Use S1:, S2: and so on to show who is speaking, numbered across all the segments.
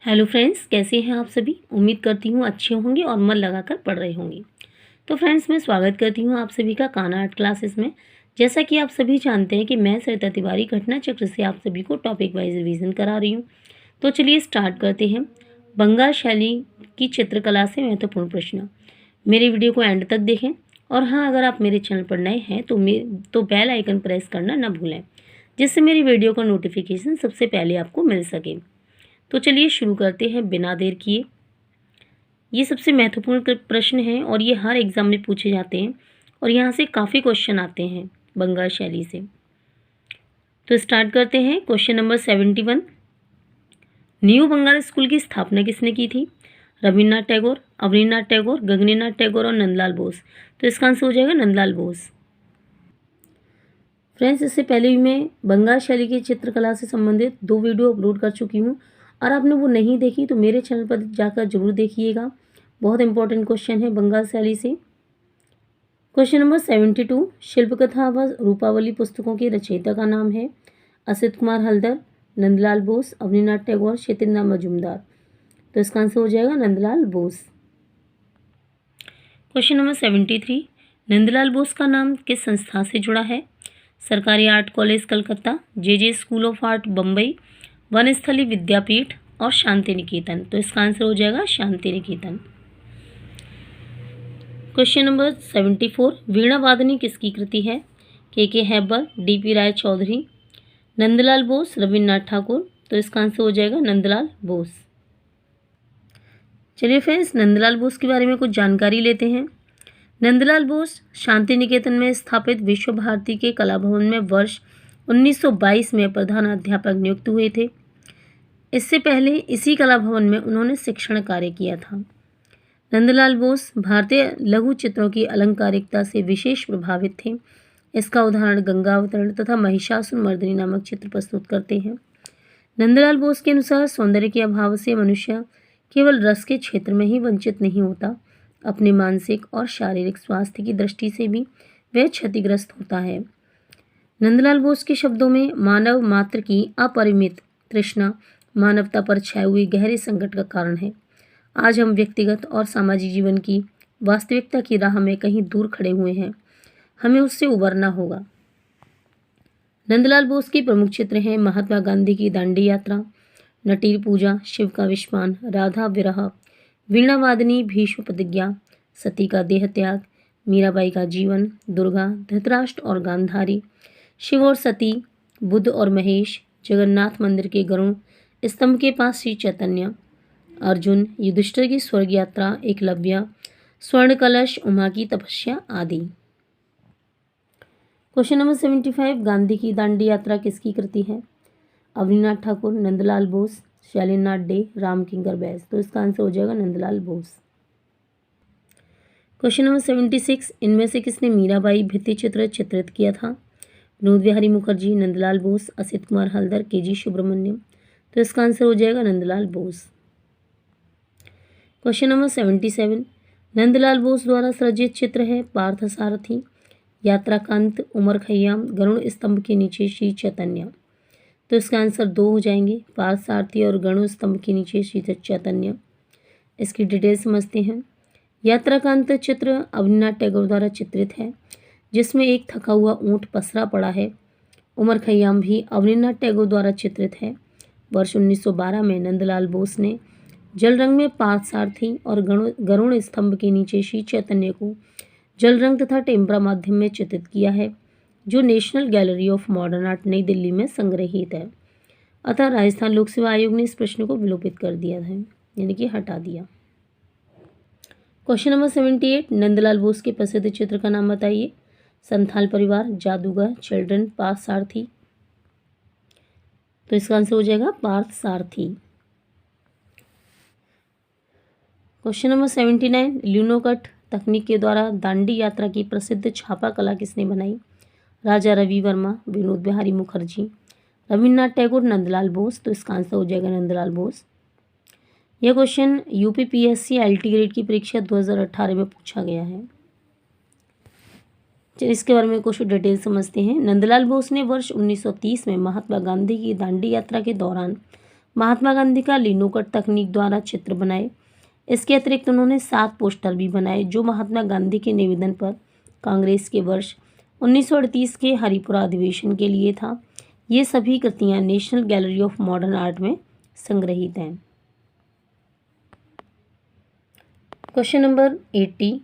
S1: Hello friends, कैसे हैं आप सभी। उम्मीद करती हूँ अच्छे होंगे और मन लगाकर पढ़ रहे होंगे। तो फ्रेंड्स, मैं स्वागत करती हूँ आप सभी का कान्हा आर्ट क्लासेस में। जैसा कि आप सभी जानते हैं कि मैं सरिता तिवारी घटना चक्र से आप सभी को टॉपिक वाइज रिवीजन करा रही हूँ। तो चलिए स्टार्ट करते हैं। बंगाल शैली की चित्रकला से महत्वपूर्ण प्रश्न। मेरे वीडियो को एंड तक देखें। और हाँ, अगर आप मेरे चैनल पर नए हैं तो बेल आइकन प्रेस करना न भूलें, जिससे मेरी वीडियो का नोटिफिकेशन सबसे पहले आपको मिल सके। तो चलिए शुरू करते हैं बिना देर किए। ये सबसे महत्वपूर्ण प्रश्न है और ये हर एग्जाम में पूछे जाते हैं और यहाँ से काफ़ी क्वेश्चन आते हैं बंगाल शैली से। तो स्टार्ट करते हैं। Question number 71। New Bengal school की स्थापना किसने की थी? रविन्द्रनाथ टैगोर, अवनीनाथ टैगोर, गगनेनाथ टैगोर और नंदलाल बोस। तो इसका आंसर हो जाएगा नंदलाल बोस। फ्रेंड्स, इससे पहले भी मैं बंगाल शैली की चित्रकला से संबंधित 2 वीडियो अपलोड कर चुकी हूँ और आपने वो नहीं देखी तो मेरे चैनल पर जाकर जरूर देखिएगा। बहुत इंपॉर्टेंट क्वेश्चन है बंगाल शैली से। Question number 72। शिल्पकथा व रूपावली पुस्तकों के रचयिता का नाम है? असित कुमार हल्दर, नंदलाल बोस, अवनीनाथ टैगोर, क्षितिन्द्र मजूमदार। तो इसका आंसर हो जाएगा नंदलाल बोस। Question number 73। नंदलाल बोस का नाम किस संस्था से जुड़ा है? सरकारी art college Calcutta, J school of art Bombay, Vanasthali Vidyapeeth और शांति निकेतन। तो इसका आंसर हो जाएगा शांति निकेतन। Question number 74। वीणा वादनी किसकी कृति है? के हैबर, डी.पी. राय चौधरी, नंदलाल बोस, रविन्द्रनाथ ठाकुर। तो इसका आंसर हो जाएगा नंदलाल बोस। चलिए फ्रेंड्स, नंदलाल बोस के बारे में कुछ जानकारी लेते हैं। नंदलाल बोस शांति निकेतन में स्थापित विश्व भारती के कला भवन में वर्ष 1922 में प्रधान अध्यापक नियुक्त हुए थे। इससे पहले इसी कला भवन में उन्होंने शिक्षण कार्य किया था। नंदलाल बोस भारतीय लघु चित्रों की अलंकारिकता से विशेष प्रभावित थे। इसका उदाहरण गंगावतरण तथा महिषासुर मर्दिनी नामक चित्र प्रस्तुत करते हैं। नंदलाल बोस के अनुसार सौंदर्य के अभाव से मनुष्य केवल रस के क्षेत्र में ही वंचित नहीं होता, अपने मानसिक और शारीरिक स्वास्थ्य की दृष्टि से भी वह क्षतिग्रस्त होता है। नंदलाल बोस के शब्दों में मानव मात्र की अपरिमित तृष्णा मानवता पर छाए हुए गहरे संकट का कारण है। आज हम व्यक्तिगत और सामाजिक जीवन की वास्तविकता की राह में कहीं दूर खड़े हुए हैं। हमें उससे उबरना होगा। नंदलाल बोस के प्रमुख चित्र हैं महात्मा गांधी की दांडी यात्रा, नटीर पूजा, शिव का विश्वान, राधा विरह, वीणा वादनी, भीष्म प्रतिज्ञा, सती का देह त्याग, मीराबाई का जीवन, दुर्गा, धृतराष्ट्र और गांधारी, शिव और सती, बुद्ध और महेश, जगन्नाथ मंदिर के गरुड़ स्तंभ के पास श्री चैतन्य, अर्जुन, युधिष्ठिर की स्वर्ग यात्रा, एकलव्य, स्वर्ण कलश, उमा की तपस्या आदि। Question number 75। गांधी की दांडी यात्रा किसकी कृति है? अवनीनाथ ठाकुर, नंदलाल बोस, शैलेन्द्रनाथ डे, रामकिंकर बैस। तो इसका आंसर हो जाएगा नंदलाल बोस। Question number 76। इनमें से किसने मीराबाई भित्ति चित्र चित्रित किया था? विनोद बिहारी मुखर्जी, नंदलाल बोस, असित कुमार हल्दर, के.जी. सुब्रमण्यम। तो इसका आंसर हो जाएगा नंदलाल बोस। Question number 77। नंदलाल बोस द्वारा सृजित चित्र है पार्थ सारथी, यात्राकांत, उमर खैयाम, गरुड़ स्तंभ के नीचे श्री चैतन्य। तो इसका आंसर 2 हो जाएंगे, पार्थ सारथी और गरुड़ स्तंभ के नीचे श्री चैतन्य। इसकी डिटेल समझते हैं। यात्राकांत चित्र अवनीनाथ टैगोर द्वारा चित्रित है, जिसमें एक थका हुआ ऊंट पसरा पड़ा है। उमर खैयाम भी अवनीनाथ टैगोर द्वारा चित्रित है। वर्ष 1912 में नंदलाल बोस ने जल रंग में पार्थ सारथी और गरुड़ स्तंभ के नीचे श्री चैतन्य को जल रंग तथा टेम्परा माध्यम में चित्रित किया है, जो national gallery of modern art नई दिल्ली में संग्रहित है। अतः राजस्थान लोक सेवा आयोग ने इस प्रश्न को विलोपित कर दिया है, यानी कि हटा दिया। Question number 78। नंदलाल बोस के प्रसिद्ध चित्र का नाम बताइए। संथाल परिवार, जादूगर, चिल्ड्रन, पार्थ सारथी। तो इसका आंसर हो जाएगा पार्थ सारथी। Question number 79। ल्यूनोकट तकनीक के द्वारा दांडी यात्रा की प्रसिद्ध छापा कला किसने बनाई? राजा रवि वर्मा, विनोद बिहारी मुखर्जी, रविन्द्रनाथ टैगोर, नंदलाल बोस। तो इसका आंसर हो जाएगा नंदलाल बोस। यह क्वेश्चन यूपीपीएससी एलटी ग्रेड की परीक्षा 2018 में पूछा गया है। इसके बारे में कुछ डिटेल समझते हैं। नंदलाल बोस ने वर्ष 1930 में महात्मा गांधी की दांडी यात्रा के दौरान महात्मा गांधी का लिनोकट तकनीक द्वारा चित्र बनाए। इसके अतिरिक्त उन्होंने 7 पोस्टर भी बनाए जो महात्मा गांधी के निवेदन पर कांग्रेस के वर्ष 1938 के हरिपुरा अधिवेशन के लिए था। ये सभी कृतियां national gallery of modern art में संग्रहित हैं। क्वेश्चन नंबर 80,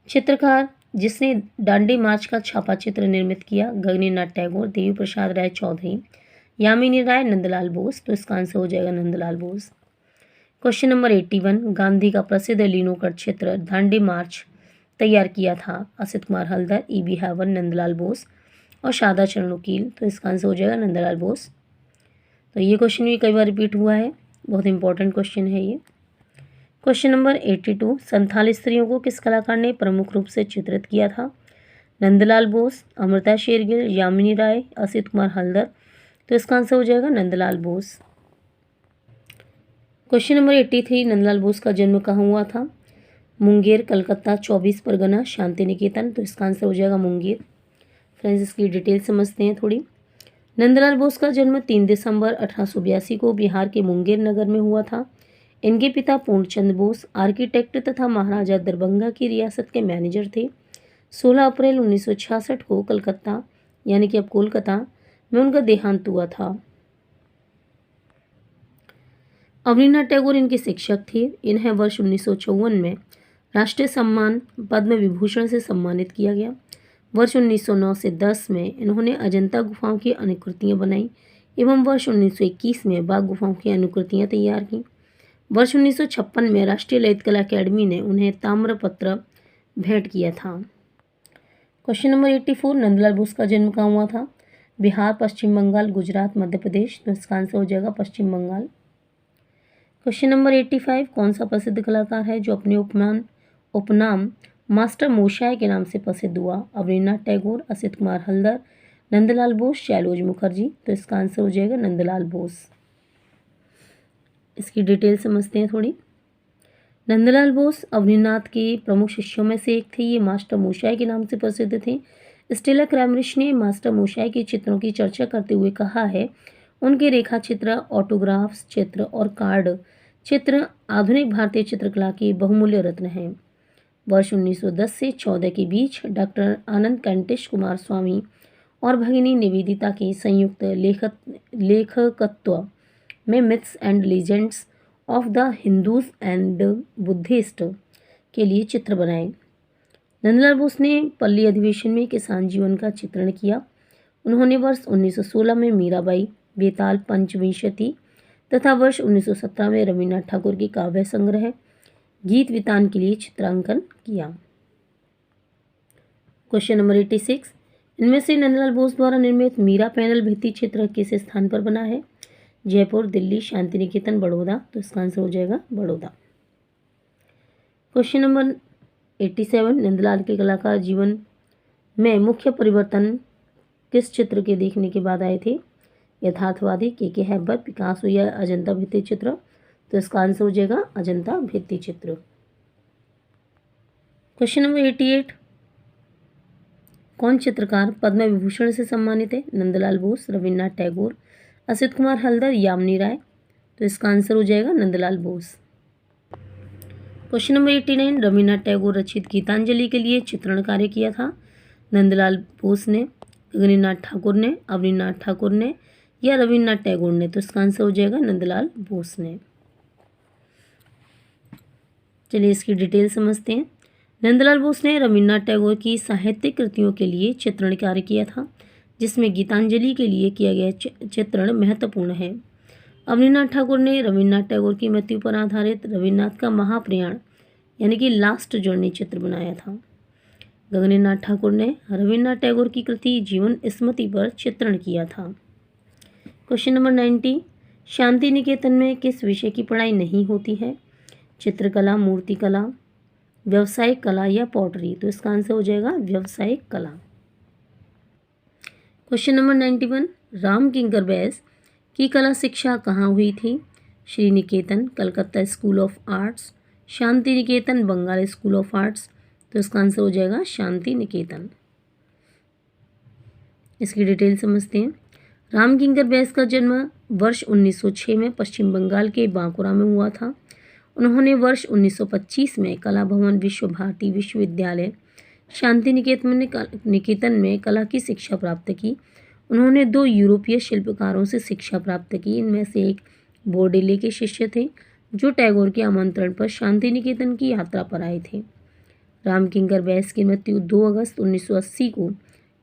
S1: चित्रकार जिसने दांडी मार्च का छापा चित्र निर्मित किया? गगनीनाथ टैगोर, देवी प्रसाद राय चौधरी, यामिनी राय, नंदलाल बोस। तो इसका आंसर हो जाएगा नंदलाल बोस। क्वेश्चन नंबर 81, गांधी का प्रसिद्ध लिनोकट चित्र दांडी मार्च तैयार किया था? असित कुमार हल्दर, ई.बी. हैवर, नंदलाल बोस और शारदा चरण वकील। तो इसका आंसर हो जाएगा नंदलाल बोस। तो ये क्वेश्चन भी कई बार रिपीट हुआ है, बहुत इंपॉर्टेंट क्वेश्चन है ये। क्वेश्चन नंबर 82, संथाल स्त्रियों को किस कलाकार ने प्रमुख रूप से चित्रित किया था? नंदलाल बोस, अमृता शेरगिल, यामिनी राय, असित कुमार हल्दर। तो इसका आंसर हो जाएगा नंदलाल बोस। क्वेश्चन नंबर 83, नंदलाल बोस का जन्म कहाँ हुआ था? मुंगेर, कलकत्ता, 24 परगना, शांति निकेतन। तो इसका आंसर हो जाएगा मुंगेर। फ्रेंड्स, इसकी डिटेल समझते हैं थोड़ी। नंदलाल बोस का जन्म 3 दिसंबर 1882 को बिहार के मुंगेर नगर में हुआ था। इनके पिता पूर्णचंद बोस आर्किटेक्ट तथा महाराजा दरभंगा की रियासत के मैनेजर थे। 16 अप्रैल 1966 को कलकत्ता यानी कि अब कोलकाता में उनका देहांत हुआ था। अवनीनाथ टैगोर इनके शिक्षक थे। इन्हें वर्ष 1954 में राष्ट्रीय सम्मान पद्म विभूषण से सम्मानित किया गया। वर्ष 1909 से 10 में इन्होंने अजंता गुफाओं की अनुकृतियां बनाई एवं वर्ष 1921 में बाघ गुफाओं की अनुकृतियां तैयार की। वर्ष 1956 में राष्ट्रीय ललित कला अकेडमी ने उन्हें ताम्रपत्र भेंट किया था। क्वेश्चन नंबर 84, नंदलाल बोस का जन्म कहाँ हुआ था? बिहार, पश्चिम बंगाल, गुजरात, मध्य प्रदेश। तो इसका आंसर हो जाएगा पश्चिम बंगाल। क्वेश्चन नंबर 85, कौन सा प्रसिद्ध कलाकार है जो अपने उपनाम मास्टर मोशाय के नाम से प्रसिद्ध हुआ? अवनीनाथ टैगोर, असित कुमार हल्दर, नंदलाल बोस, शैलोज मुखर्जी। तो इसका आंसर हो जाएगा नंदलाल बोस। इसकी डिटेल समझते हैं थोड़ी। नंदलाल बोस अवनीनाथ के प्रमुख शिष्यों में से एक थे। ये मास्टर मोशाय के नाम से प्रसिद्ध थे। स्टेला क्रैमरिश ने मास्टर मोशाय के चित्रों की चर्चा करते हुए कहा है, उनके रेखा चित्र, ऑटोग्राफ्स चित्र और कार्ड चित्र आधुनिक भारतीय चित्रकला के बहुमूल्य रत्न हैं। वर्ष 1910 से 14 के बीच डॉक्टर आनंद कंटेश कुमार स्वामी और भगिनी निवेदिता के संयुक्त लेखकत्व में myths and legends of the Hindus and Buddhist के लिए चित्र बनाए। नंदलाल बोस ने पल्ली अधिवेशन में किसान जीवन का चित्रण किया। उन्होंने वर्ष 1916 में मीराबाई, बेताल पंचविंशति तथा वर्ष 1917 में रविन्द्रनाथ ठाकुर के काव्य संग्रह गीत वितान के लिए चित्रांकन किया। क्वेश्चन नंबर 86, इनमें से नंदलाल बोस द्वारा निर्मित मीरा पैनल भित्ति चित्र किस स्थान पर बना है? जयपुर, दिल्ली, शांति निकेतन, बड़ौदा। तो इसका आंसर हो जाएगा बड़ौदा। क्वेश्चन नंबर 87, नंदलाल के कलाकार जीवन में मुख्य परिवर्तन किस चित्र के देखने के बाद आए थे? यथार्थवादी, के हैबर, पिकासो या अजंता भित्ति चित्र। तो इसका आंसर हो जाएगा अजंता भित्ति चित्र। क्वेश्चन नंबर 88, कौन चित्रकार पद्म विभूषण से सम्मानित है? नंदलाल बोस, रविन्द्रनाथ टैगोर, असित कुमार हल्दर, यामिनी राय। तो इसका आंसर हो जाएगा नंदलाल बोस। क्वेश्चन नंबर 89, रविन्द्रनाथ टैगोर रचित गीतांजलि के लिए चित्रण कार्य किया था? नंदलाल बोस ने, गगनीनाथ ठाकुर ने, अवनीनाथ ठाकुर ने या रविन्द्रनाथ टैगोर ने? तो इसका आंसर हो जाएगा नंदलाल बोस ने। चलिए इसकी डिटेल समझते हैं। नंदलाल बोस ने रविन्द्रनाथ टैगोर की साहित्यिक कृतियों के लिए चित्रण कार्य किया था, जिसमें गीतांजलि के लिए किया गया चित्रण महत्वपूर्ण है। अवनीनाथ ठाकुर ने रविन्द्रनाथ टैगोर की मृत्यु पर आधारित रविन्द्रनाथ का महाप्रयाण यानी कि लास्ट जर्नी चित्र बनाया था। गगनीनाथ ठाकुर ने रविन्द्रनाथ टैगोर की कृति जीवन स्मृति पर चित्रण किया था। क्वेश्चन नंबर 90, शांति निकेतन में किस विषय की पढ़ाई नहीं होती है? चित्रकला, मूर्तिकला, व्यावसायिक कला या पॉटरी? तो इसका आंसर हो जाएगा व्यावसायिक कला। क्वेश्चन नंबर 91, रामकिंकर बैस की कला शिक्षा कहाँ हुई थी? Shri Niketan, Calcutta school of arts, Shanti Niketan, Bengal school of arts. तो इसका आंसर हो जाएगा शांति निकेतन। इसकी डिटेल समझते हैं। रामकिंकर बैस का जन्म वर्ष 1906 में पश्चिम बंगाल के बांकुरा में हुआ था। उन्होंने वर्ष 1925 में कला भवन विश्व भारती विश्वविद्यालय शांति निकेतन में कला की शिक्षा प्राप्त की। उन्होंने 2 यूरोपीय शिल्पकारों से शिक्षा प्राप्त की। इनमें से एक बोर्डेले के शिष्य थे, जो टैगोर के आमंत्रण पर शांति निकेतन की यात्रा पर आए थे। रामकिंकर बैस की मृत्यु 2 अगस्त 1980 को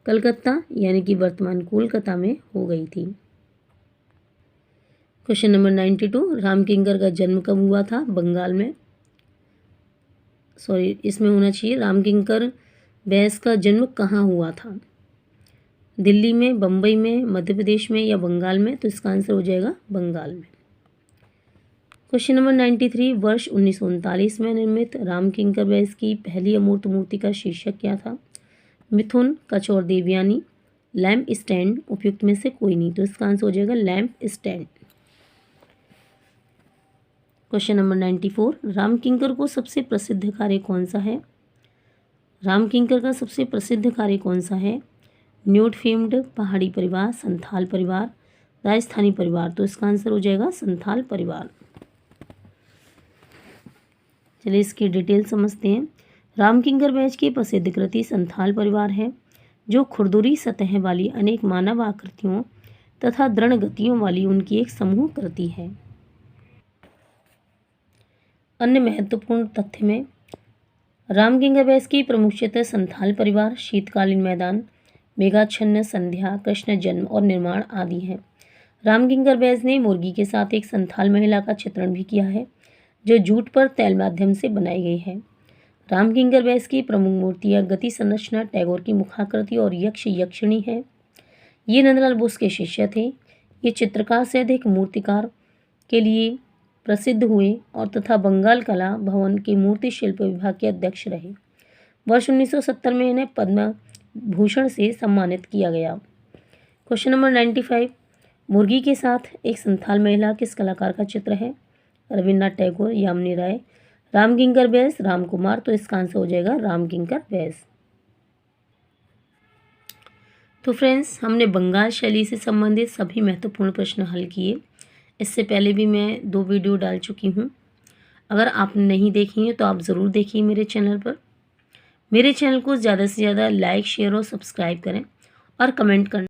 S1: कलकत्ता यानी कि वर्तमान कोलकाता में हो गई थी। क्वेश्चन नंबर 92, रामकिंकर का जन्म कब हुआ था? बंगाल में, सॉरी इसमें होना चाहिए रामकिंकर बैस का जन्म कहाँ हुआ था? दिल्ली में, बम्बई में, मध्य प्रदेश में या बंगाल में? तो इसका आंसर हो जाएगा बंगाल में। क्वेश्चन नंबर 93, वर्ष 1939 में निर्मित रामकिंकर बैस की पहली अमूर्त मूर्ति का शीर्षक क्या था? मिथुन, कच और देवयानी, लैम्प स्टैंड, उपयुक्त में से कोई नहीं। तो इसका आंसर हो जाएगा lamp stand. Question number 94, Ramkinkar को सबसे प्रसिद्ध कार्य कौन सा है? रामकिंकर का सबसे प्रसिद्ध कार्य कौन सा है? न्यूड फेम्ड, पहाड़ी परिवार, संथाल परिवार, राजस्थानी परिवार। तो इसका आंसर हो जाएगा संथाल परिवार। चलिए इसकी डिटेल समझते हैं। रामकिंकर बैस की प्रसिद्ध कृति संथाल परिवार है, जो खुरदुरी सतह वाली अनेक मानव आकृतियों तथा दृढ़ गतियों वाली उनकी एक समूह कृति है। अन्य महत्वपूर्ण तथ्य में रामकिंकर बैस की प्रमुख चित्र संथाल परिवार, शीतकालीन मैदान, मेघाच्छन्न संध्या, कृष्ण जन्म और निर्माण आदि हैं। रामकिंकर बैस ने मुर्गी के साथ एक संथाल महिला का चित्रण भी किया है, जो जूट पर तैल माध्यम से बनाई गई है। रामकिंकर बैस की प्रमुख मूर्तियाँ गति संरचना, टैगोर की मुखाकृति और यक्ष यक्षिणी है। ये नंदलाल बोस के शिष्य थे। ये चित्रकार से अधिक मूर्तिकार के लिए प्रसिद्ध हुए और तथा बंगाल कला भवन के मूर्ति शिल्प विभाग के अध्यक्ष रहे। वर्ष 1970 में इन्हें पद्म भूषण से सम्मानित किया गया। क्वेश्चन नंबर 95, मुर्गी के साथ एक संथाल महिला किस कलाकार का चित्र है? रविन्द्रनाथ टैगोर, यामिनी राय, रामकिंकर बैस, रामकुमार। तो इसका आंसर हो जाएगा रामकिंकर बैस। तो फ्रेंड्स, हमने बंगाल शैली से संबंधित सभी महत्वपूर्ण प्रश्न हल किए। इससे पहले भी मैं 2 वीडियो डाल चुकी हूँ। अगर आपने नहीं देखी है तो आप ज़रूर देखिए मेरे चैनल पर। मेरे चैनल को ज़्यादा से ज़्यादा लाइक, शेयर और सब्सक्राइब करें और कमेंट करना